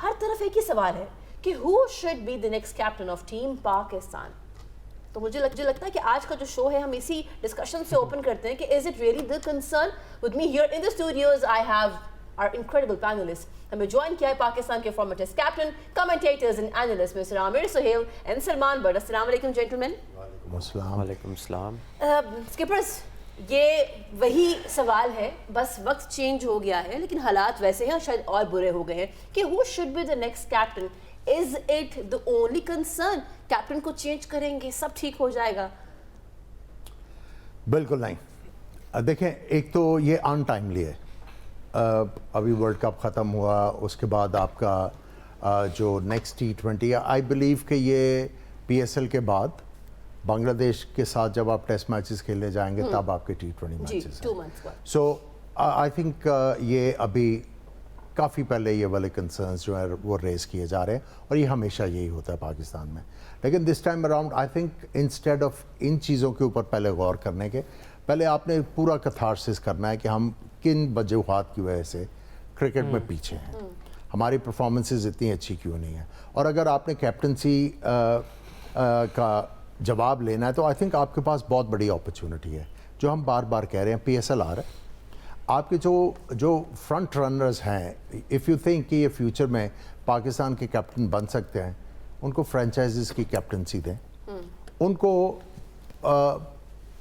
ہر طرف ایک ہی سوال ہے کہ who should be the next captain of team Pakistan. تو مجھے لگتا ہے کہ آج کا جو شو ہے ہم اسی ڈسکشن سے اوپن کرتے ہیں کہ is it really the concern. With me here in the studios I have our incredible panelists. ہمیں جوائن کیا ہے پاکستان کے former test captain, commentators and analyst mister Aamir Sohail and Salman Butt. السلام علیکم جینٹلمین. وعلیکم السلام. وعلیکم السلام. اسکپرز, یہ وہی سوال ہے, بس وقت چینج ہو گیا ہے لیکن حالات ویسے ہیں, شاید اور برے ہو گئے ہیں, کہ who should be the next captain. Is it the only concern? Captain کو چینج کریں گے سب ٹھیک ہو جائے گا؟ بالکل نہیں. دیکھیں, ایک تو یہ ان ٹائملی ہے. ابھی ورلڈ کپ ختم ہوا, اس کے بعد آپ کا جو نیکسٹ T20 ہے, آئی بلیو کہ یہ PSL کے بعد بنگلہ دیش کے ساتھ جب آپ ٹیسٹ میچز کھیلنے جائیں گے تب آپ کے T20 میچز ہیں. سو آئی تھنک یہ ابھی کافی پہلے یہ والے کنسرنز جو ہیں وہ ریز کیے جا رہے ہیں, اور یہ ہمیشہ یہی ہوتا ہے پاکستان میں. لیکن this time around I think instead of ان چیزوں کے اوپر پہلے غور کرنے کے, پہلے آپ نے پورا کتھارسس کرنا ہے کہ ہم کن وجوہات کی وجہ سے کرکٹ میں پیچھے ہیں, ہماری پرفارمنسز اتنی اچھی کیوں نہیں ہیں. اور اگر آپ نے کیپٹنسی کا جواب لینا ہے تو آئی تھنک آپ کے پاس بہت بڑی اپرچونٹی ہے, جو ہم بار بار کہہ رہے ہیں. PSL آ رہا ہے, آپ کے جو فرنٹ رنرز ہیں, اف یو تھنک کہ یہ فیوچر میں پاکستان کے کیپٹن بن سکتے ہیں, ان کو فرینچائزز کی کیپٹنسی دیں, ان کو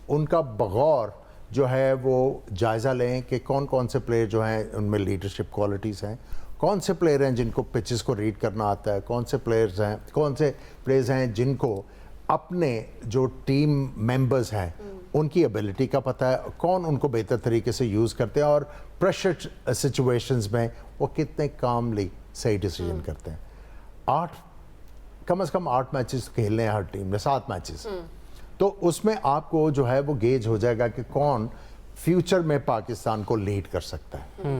ان کا بغور جو ہے وہ جائزہ لیں کہ کون کون سے پلیئر جو ہیں ان میں لیڈرشپ کوالٹیز ہیں, کون سے پلیئر ہیں جن کو پچز کو ریڈ کرنا آتا ہے, کون سے پلیئرز ہیں جن کو اپنے جو ٹیم ممبرز ہیں ان کی ایبلٹی کا پتہ ہے, کون ان کو بہتر طریقے سے یوز کرتے ہیں, اور پریشر سچویشنز میں وہ کتنے کاملی صحیح ڈیسیجن کرتے ہیں. کم از کم 8 میچز کھیلنے ہیں ہر ٹیم نے, 7 میچز, تو اس میں آپ کو جو ہے وہ گیج ہو جائے گا کہ کون فیوچر میں پاکستان کو لیڈ کر سکتا ہے.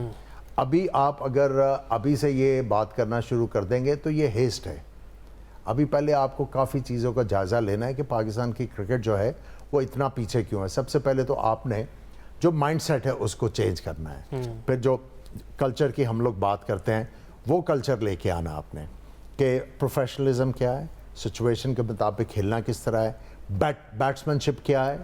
ابھی آپ اگر ابھی سے یہ بات کرنا شروع کر دیں گے تو یہ ہیسٹ ہے. ابھی پہلے آپ کو کافی چیزوں کا جائزہ لینا ہے کہ پاکستان کی کرکٹ جو ہے وہ اتنا پیچھے کیوں ہے. سب سے پہلے تو آپ نے جو مائنڈ سیٹ ہے اس کو چینج کرنا ہے. پھر جو کلچر کی ہم لوگ بات کرتے ہیں وہ کلچر لے کے آنا آپ نے, کہ پروفیشنلزم کیا ہے, سچویشن کے مطابق کھیلنا کس طرح ہے, بیٹسمین شپ کیا ہے,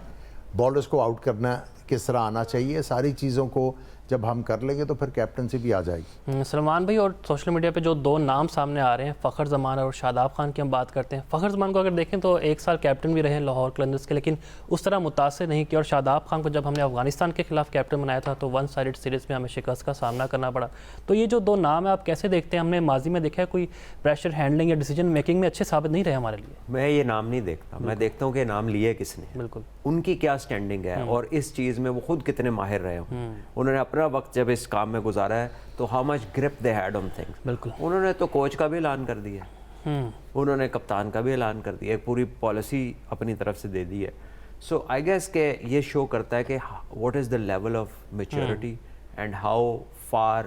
بالرز کو آؤٹ کرنا کس طرح آنا چاہیے. ساری چیزوں کو جب ہم کر لیں گے تو پھر کیپٹنسی بھی آ جائے گی. سلمان بھائی, اور سوشل میڈیا پہ جو 2 نام سامنے آ رہے ہیں, فخر زمان اور شاداب خان کی ہم بات کرتے ہیں. فخر زمان کو اگر دیکھیں تو 1 سال کیپٹن بھی رہے لاہور قلندرز کے, لیکن اس طرح متاثر نہیں کیا. اور شاداب خان کو جب ہم نے افغانستان کے خلاف کیپٹن بنایا تھا تو 1 سائیڈڈ سیریز میں ہمیں شکست کا سامنا کرنا پڑا. تو یہ جو 2 نام ہیں آپ کیسے دیکھتے ہیں؟ ہم نے ماضی میں دیکھا ہے کوئی پریشر ہینڈلنگ یا ڈیسیجن میکنگ میں اچھے ثابت نہیں رہے ہمارے لیے. میں یہ نام نہیں دیکھتا, میں دیکھتا ہوں کہ نام لیے کس نے, بالکل ان کی کیا سٹینڈنگ ہے, اور اس چیز میں وہ خود کتنے ماہر رہے ہوں. انہوں نے اپنا وقت جب اس کام میں گزارا ہے تو how much grip they had on things. بالکل. انہوں نے تو کوچ کا بھی اعلان کر دیا, انہوں نے کپتان کا بھی اعلان کر دیا, ایک پوری پالیسی اپنی طرف سے دے دی ہے. سو آئی گیس کہ یہ شو کرتا ہے کہ what is the level of maturity and how far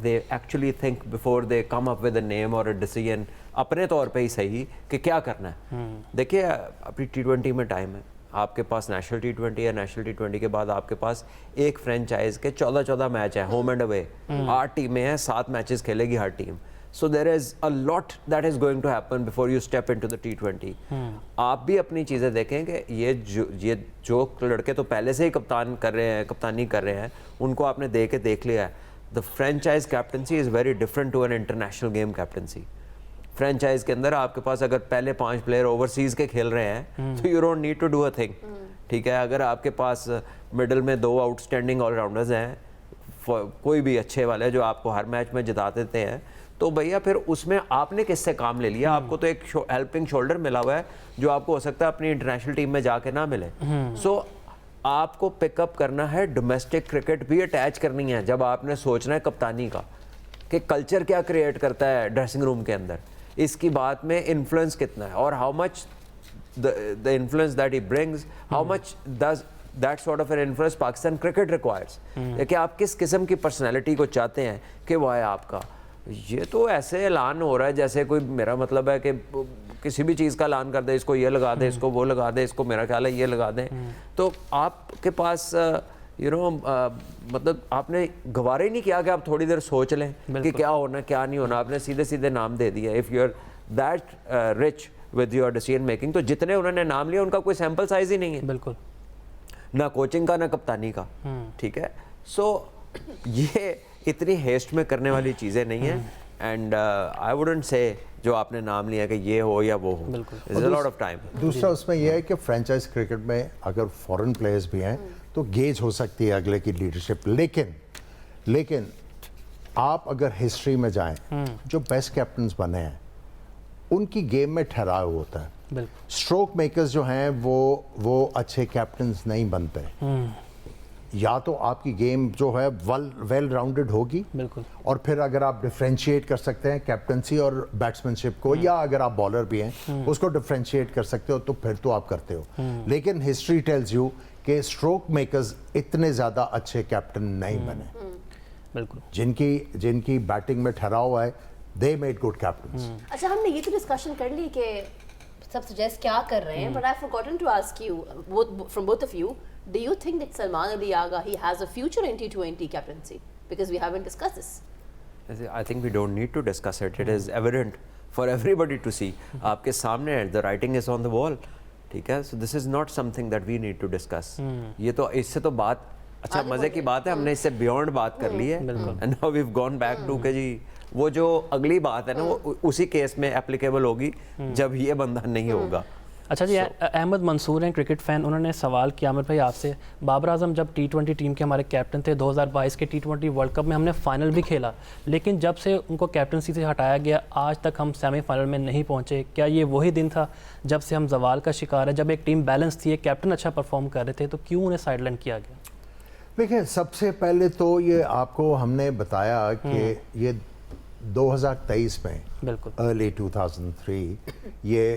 they actually think before they come up with a name or a decision اپنے طور پہ ہی صحیح کہ کیا کرنا ہے. دیکھیے ابھی T20 میں ٹائم ہے, آپ کے پاس نیشنل T20 ہے, نیشنل T20 کے بعد آپ کے پاس ایک فرینچائز کے 14 میچ ہیں, ہوم اینڈ اوے, 8 ٹیمیں ہیں, 7 میچز کھیلے گی ہر team. So there is a lot that is going to happen before you step into the T20. آپ بھی اپنی چیزیں دیکھیں کہ یہ جو لڑکے تو پہلے سے ہی کپتانی کر رہے ہیں, ان کو آپ نے دیکھ لیا ہے. The franchise captaincy is very different to an international game captaincy. Franchise کے اندر آپ کے پاس اگر پہلے 5 پلیئر اوورسیز کے کھیل رہے ہیں تو you don't need to do a thing. ٹھیک ہے, اگر آپ کے پاس مڈل میں 2 آؤٹ اسٹینڈنگ آل راؤنڈرز ہیں, کوئی بھی اچھے والے جو آپ کو ہر میچ میں جتا دیتے ہیں, تو بھیا پھر اس میں آپ نے کس سے کام لے لیا؟ آپ کو تو ایک ہیلپنگ شولڈر ملا ہوا ہے جو آپ کو ہو سکتا ہے اپنی انٹرنیشنل ٹیم میں جا کے نہ ملے. سو آپ کو پک اپ کرنا ہے, ڈومیسٹک کرکٹ بھی اٹیچ کرنی ہے. جب آپ نے سوچنا ہے کپتانی کا کہ کلچر کیا کریٹ کرتا ہے ڈریسنگ روم کے اندر, اس کی بات میں انفلوئنس کتنا ہے, اور how much the influence that he brings, how much does that sort of an influence Pakistan cricket requires. کہ آپ کس قسم کی پرسنالٹی کو چاہتے ہیں کہ وہ ہے آپ کا. یہ تو ایسے اعلان ہو رہا ہے جیسے کوئی, میرا مطلب ہے کہ کسی بھی چیز کا اعلان کر دے, اس کو یہ لگا دیں, اس کو وہ لگا دیں, اس کو میرا خیال ہے یہ لگا دیں. تو آپ کے پاس مطلب آپ نے گوارا ہی نہیں کیا کہ آپ تھوڑی دیر سوچ لیں کہ کیا ہونا کیا نہیں ہونا, آپ نے سیدھے سیدھے نام دے دیا. If you are that rich with your decision making, تو جتنے انہوں نے نام لیا ان کا کوئی سیمپل سائز ہی نہیں ہے, بالکل, نہ کوچنگ کا نہ کپتانی کا. ٹھیک ہے, سو یہ اتنی ہیسٹ میں کرنے والی چیزیں نہیں ہیں. اینڈ آئی ووڈنٹ سے جو آپ نے نام لیا کہ یہ ہو یا وہ ہو, it's a lot of time. دوسرا اس میں یہ ہے کہ فرینچائز کرکٹ میں اگر فورن پلیئرز بھی ہیں تو گیج ہو سکتی ہے اگلے کی لیڈرشپ, لیکن آپ اگر ہسٹری میں جائیں, جو بیسٹ کیپٹنز بنے ہیں ان کی گیم میں ٹھہراؤ ہوتا ہے. اسٹروک میکرز جو ہیں وہ اچھے کیپٹنز نہیں بنتے. یا تو آپ کی گیم جو ہے ویل راؤنڈڈ ہوگی, بالکل, اور پھر اگر آپ ڈفرینشیٹ کر سکتے ہیں کیپٹنسی اور بیٹسمین شپ کو, یا اگر آپ بالر بھی ہیں اس کو ڈفرینشیٹ کر سکتے ہو تو پھر تو آپ کرتے ہو. لیکن ہسٹری ٹیلز یو کہ اسٹروک میکرز اتنے زیادہ اچھے کیپٹن نہیں بنے. بالکل, جن کی بیٹنگ میں ٹھہراؤ ہوا ہے, they made good captains. اچھا, ہم نے یہ تو ڈسکشن کر لی کہ سب سجیسٹ کیا کر رہے ہیں, but I forgotten to ask you from both of you, do you think that Salman Ali Agha he has a future in T20 captaincy? Because we haven't discussed this. I think we don't need to discuss it. It is evident for everybody to see. آپ کے سامنے ہے, the writing is on the wall. ٹھیک ہے, so this is not something that we need to discuss. یہ تو اس سے تو بات اچھا مزے کی بات ہے, ہم نے اس سے بیونڈ بات کر لی ہے. And now we've gone back to کہ جی وہ جو اگلی بات ہے نا وہ اسی کیس میں اپلیکیبل ہوگی جب یہ بندہ نہیں ہوگا. اچھا جی, احمد منصور ہیں کرکٹ فین, انہوں نے سوال کیا عامر بھائی آپ سے, بابر اعظم جب T20 ٹیم کے ہمارے کیپٹن تھے, 2022 کے T20 ورلڈ کپ میں ہم نے فائنل بھی کھیلا, لیکن جب سے ان کو کیپٹنسی سے ہٹایا گیا آج تک ہم سیمی فائنل میں نہیں پہنچے. کیا یہ وہی دن تھا جب سے ہم زوال کا شکار ہے, جب ایک ٹیم بیلنس تھی, ایک کیپٹن اچھا پرفارم کر رہے تھے, تو کیوں انہیں سائڈ لائن کیا گیا؟ دیکھیں, سب سے پہلے تو یہ آپ کو ہم نے بتایا کہ یہ 2023 میں, بالکل, ارلی 2003 یہ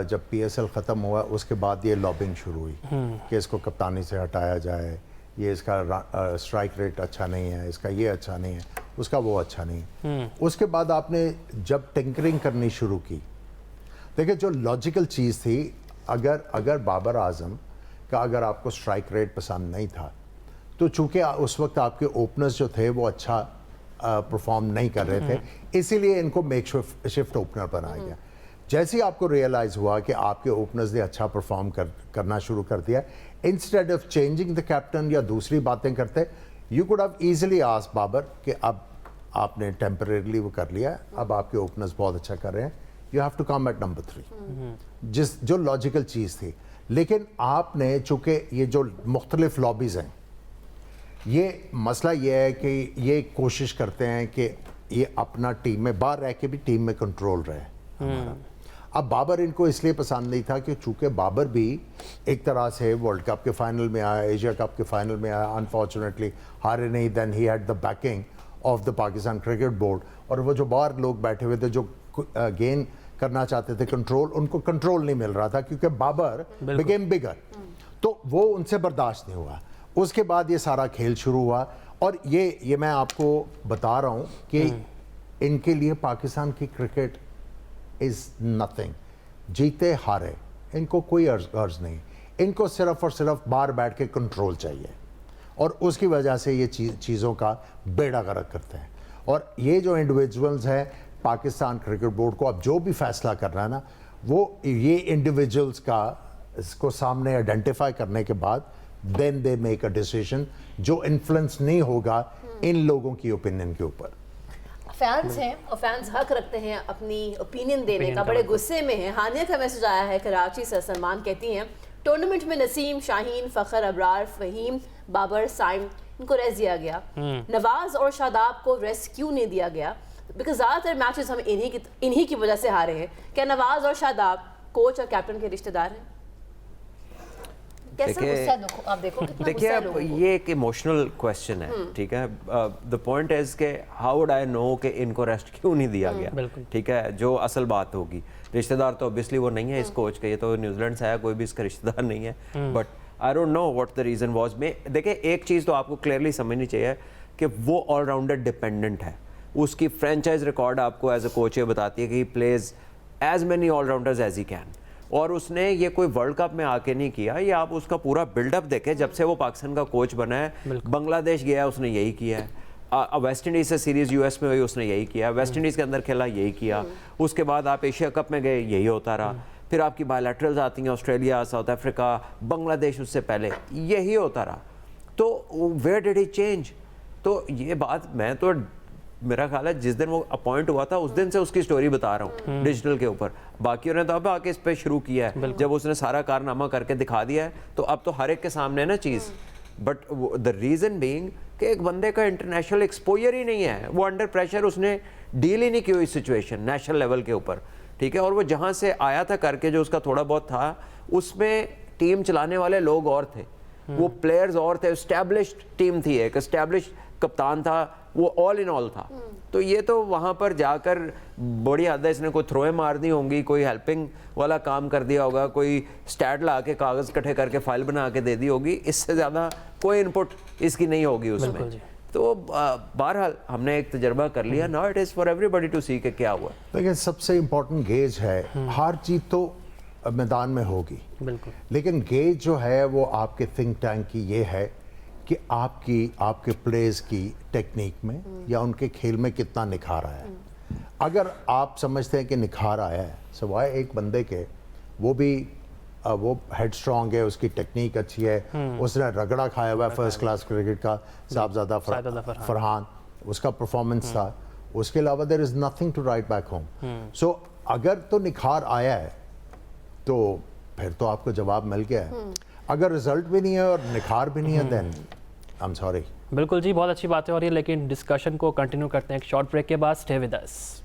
جب PSL ختم ہوا اس کے بعد یہ لابنگ شروع ہوئی کہ اس کو کپتانی سے ہٹایا جائے, یہ اس کا اسٹرائک ریٹ اچھا نہیں ہے, اس کا یہ اچھا نہیں ہے, اس کا وہ اچھا نہیں ہے. اس کے بعد آپ نے جب ٹنکرنگ کرنی شروع کی, دیکھیں جو لاجیکل چیز تھی, اگر بابر اعظم کا اگر آپ کو اسٹرائک ریٹ پسند نہیں تھا تو چونکہ اس وقت آپ کے اوپنرز جو تھے وہ اچھا پرفارم نہیں کر رہے تھے, اسی لیے ان کو میک شفٹ اوپنر بنایا گیا. جیسے ہی آپ کو ریئلائز ہوا کہ آپ کے اوپنرز نے اچھا پرفارم کرنا شروع کر دیا, instead of changing the captain یا دوسری باتیں کرتے, you could have easily ask Babar کہ اب آپ نے ٹیمپریریلی وہ کر لیا, اب آپ کے اوپنرز بہت اچھا کر رہے ہیں, you have to come at number 3, جو لاجیکل چیز تھی. لیکن آپ نے چونکہ یہ جو مختلف لابیز ہیں, یہ مسئلہ یہ ہے کہ یہ کوشش کرتے ہیں کہ یہ اپنا ٹیم میں باہر رہ کے بھی ٹیم میں کنٹرول رہے ہمارا. اب بابر ان کو اس لیے پسند نہیں تھا کہ چونکہ بابر بھی ایک طرح سے ورلڈ کپ کے فائنل میں آیا, ایشیا کپ کے فائنل میں آیا, انفارچونیٹلی ہارے نہیں, then he had the backing of the Pakistan cricket board, اور وہ جو باہر لوگ بیٹھے ہوئے تھے جو گین کرنا چاہتے تھے کنٹرول, ان کو کنٹرول نہیں مل رہا تھا کیونکہ بابر بیکیم بگر, تو وہ ان سے برداشت نہیں ہوا. اس کے بعد یہ سارا کھیل شروع ہوا, اور یہ میں آپ کو بتا رہا ہوں کہ ان کے لیے پاکستان کی کرکٹ از نتھنگ, جیتے ہارے ان کو کوئی غرض نہیں, ان کو صرف اور صرف باہر بیٹھ کے کنٹرول چاہیے, اور اس کی وجہ سے یہ چیزوں کا بیڑا غرق کرتے ہیں. اور یہ جو انڈیویجولز ہیں پاکستان کرکٹ بورڈ کو اب جو بھی فیصلہ کرنا ہے نا, وہ یہ انڈیویجولز کا اس کو سامنے آئیڈینٹیفائی کرنے کے بعد then they make a decision جو انفلوئنس نہیں ہوگا ان لوگوں کی اوپینین کے اوپر. فینس ہیں اور فینس حق رکھتے ہیں اپنی اوپینین دینے کا, بڑے غصے میں ہیں. ہانیہ کا میسج آیا ہے کراچی سے, سلمان کہتی ہیں ٹورنامنٹ میں نسیم, شاہین, فخر, ابرار, فہیم, بابر, سائم ان کو ریسٹ دیا گیا, نواز اور شاداب کو ریسٹ کیوں نہیں دیا گیا؟ بیکاز زیادہ تر میچز ہم انہی کی وجہ سے ہارے ہیں. کیا نواز اور شاداب کوچ اور کیپٹن کے رشتہ دار ہیں؟ دیکھیے اب یہ ایک ایموشنل کویسچن ہے, ٹھیک ہے. دا پوائنٹ از کہ ہاؤ وڈ آئی نو کہ ان کو ریسٹ کیوں نہیں دیا گیا, ٹھیک ہے. جو اصل بات ہوگی, رشتہ دار تو اوبیسلی وہ نہیں ہے اس کوچ کا, یہ تو نیوزی لینڈ سے آیا, کوئی بھی اس کا رشتہ دار نہیں ہے, but I don't know what the reason was. میں دیکھیں ایک چیز تو آپ کو کلیئرلی سمجھنی چاہیے کہ وہ آل راؤنڈر ڈپینڈنٹ ہے. اس کی فرینچائز ریکارڈ آپ کو ایز اے کوچ یہ بتاتی ہے کہ he plays as many all rounders as he can. اور اس نے یہ کوئی ورلڈ کپ میں آ کے نہیں کیا, یہ آپ اس کا پورا بلڈ اپ دیکھیں جب سے وہ پاکستان کا کوچ بنا ہے. بنگلہ دیش گیا اس نے یہی کیا ہے, ویسٹ انڈیز سے سیریز یو ایس میں ہوئی اس نے یہی کیا, ویسٹ انڈیز کے اندر کھیلا یہی کیا, اس کے بعد آپ ایشیا کپ میں گئے یہی ہوتا رہا, پھر آپ کی بائیلیٹرلز آتی ہیں آسٹریلیا, ساؤتھ افریقہ, بنگلہ دیش اس سے پہلے یہی ہوتا رہا. تو ویئر ڈیڈ ہی چینج؟ تو یہ بات میں تو میرا خیال ہے جس دن وہ اپوائنٹ ہوا تھا اس دن سے اس کی سٹوری بتا رہا ہوں ڈیجیٹل کے اوپر. باقیوں نے تو اب آ کے اس پہ شروع کیا ہے, جب اس نے سارا کارنامہ کر کے دکھا دیا ہے تو اب تو ہر ایک کے سامنے ہے نا چیز. بٹ دا ریزن بینگ کہ ایک بندے کا انٹرنیشنل ایکسپوجر ہی نہیں ہے, وہ انڈر پریشر اس نے ڈیل ہی نہیں کی ہوئی سچویشن نیشنل لیول کے اوپر, ٹھیک ہے. اور وہ جہاں سے آیا تھا کر کے جو اس کا تھوڑا بہت تھا اس میں ٹیم چلانے والے لوگ اور تھے, وہ پلیئرز اور تھے, اسٹیبلشڈ ٹیم تھی, ایک اسٹیبلشڈ کپتان تھا, وہ آل ان آل تھا. تو یہ تو وہاں پر جا کر بڑی حد ہے اس نے کوئی تھرویں مار دی ہوں گی, کوئی ہیلپنگ والا کام کر دیا ہوگا, کوئی اسٹیٹ لا کے کاغذ کٹھے کر کے فائل بنا کے دے دی ہوگی, اس سے زیادہ کوئی انپٹ اس کی نہیں ہوگی اس میں. تو بہرحال ہم نے ایک تجربہ کر لیا, now it is for everybody to see کہ کیا ہوا. لیکن سب سے امپورٹنٹ گیج ہے, ہر چیز تو میدان میں ہوگی بالکل, لیکن گیج جو ہے وہ آپ کے تھنک ٹینک کی یہ ہے کہ آپ کے پلیز کی ٹیکنیک میں یا ان کے کھیل میں کتنا نکھار آیا ہے. اگر آپ سمجھتے ہیں کہ نکھار آیا ہے سوائے ایک بندے کے, وہ بھی وہ ہیڈ اسٹرانگ ہے, اس کی ٹیکنیک اچھی ہے, اس نے رگڑا کھایا ہوا ہے فرسٹ کلاس کرکٹ کا, صاحبزادہ فرحان, اس کا پرفارمنس تھا, اس کے علاوہ there is nothing to write back home. So اگر تو نکھار آیا ہے تو پھر تو آپ کو جواب مل گیا ہے. اگر رزلٹ بھی نہیں ہے اور نکھار بھی نہیں ہے دین آئی ایم سوری. بالکل جی, بہت اچھی باتیں ہو رہی ہے, لیکن ڈسکشن کو کنٹینیو کرتے ہیں ایک شارٹ بریک کے بعد. Stay with us.